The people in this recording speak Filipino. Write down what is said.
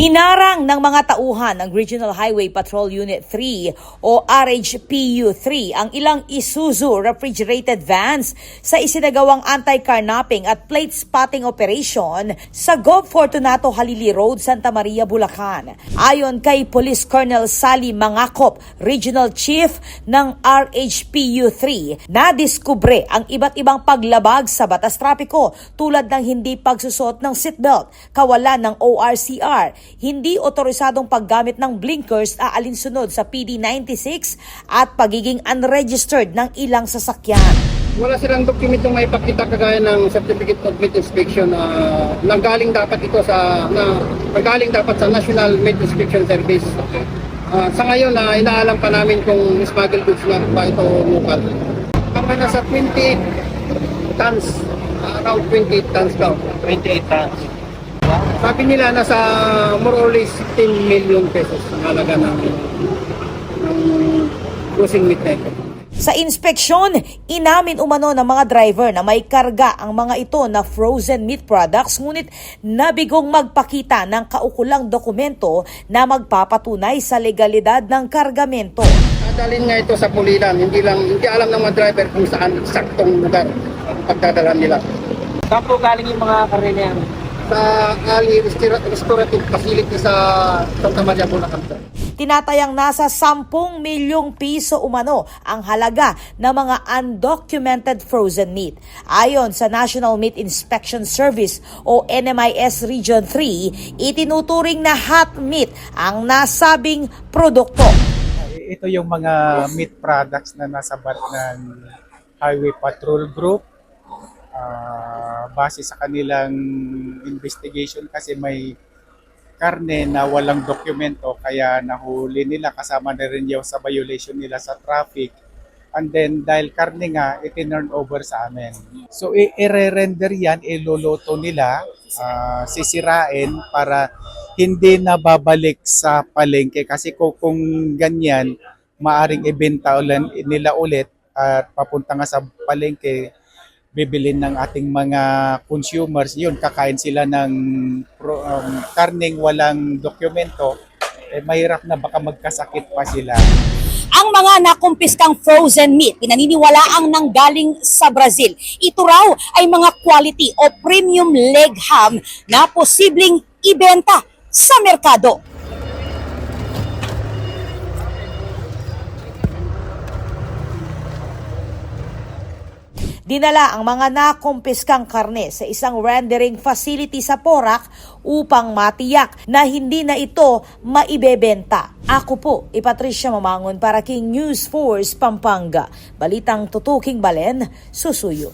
Hinarang ng mga tauhan ng Regional Highway Patrol Unit 3 o RHPU-3 ang ilang Isuzu refrigerated vans sa isinagawang anti-carnapping at plate spotting operation sa Gov. Fortunato Halili Road, Santa Maria, Bulacan. Ayon kay Police Colonel Sally Mangakop, Regional Chief ng RHPU-3, nadiskubre ang iba't ibang paglabag sa batas trapiko tulad ng hindi pagsusot ng seatbelt, kawalan ng ORCR, hindi otorisadong paggamit ng blinkers alinsunod sa PD96 at pagiging unregistered ng ilang sasakyan. Wala silang dokumentong may ipakita kagaya ng Certificate of Meat Inspection na galing dapat sa National Meat Inspection Service. Sa ngayon inaalam pa namin kung smuggled goods na ba ito local. Mga nasa 28 tons, around 28 tons daw. 28 tons. Sabi nila nasa more or less 10 million pesos ang halaga ng cruising meat na ito. Sa inspeksyon, inamin umano ng mga driver na may karga ang mga ito na frozen meat products, ngunit nabigong magpakita ng kaukulang dokumento na magpapatunay sa legalidad ng kargamento. Dadalhin nga ito sa pulilan, hindi alam ng mga driver kung saan eksaktong lugar ang pagdadalhan nila. Saan po galing yung mga karne yan? Sa Ali Restorative Facility sa Santa Maria, Bulacan. Tinatayang nasa 10 milyong piso umano ang halaga ng mga undocumented frozen meat. Ayon sa National Meat Inspection Service o NMIS Region 3, itinuturing na hot meat ang nasabing produkto. Ito yung mga meat products na nasa bat ng Highway Patrol Group. Base sa kanilang investigation kasi may karne na walang dokumento kaya nahuli nila, kasama na rin yung sa violation nila sa traffic, and then dahil karne nga itinurn over sa amin. So i-render yan, iluluto nila, sisirain para hindi na babalik sa palengke kasi kung ganyan maaring ibenta nila ulit at papunta nga sa palengke, bibilin ng ating mga consumers, yun, kakain sila ng karneng walang dokumento, mahirap na baka magkasakit pa sila. Ang mga nakumpiskang frozen meat, pinaniniwalaang nanggaling sa Brazil. Ito raw ay mga quality o premium leg ham na posibleng ibenta sa merkado. Dinala ang mga nakumpiskang karne sa isang rendering facility sa Porac upang matiyak na hindi na ito maibebenta. Ako po, Patricia Mamangon para King News Force Pampanga. Balitang tutuking Balen, susuyo.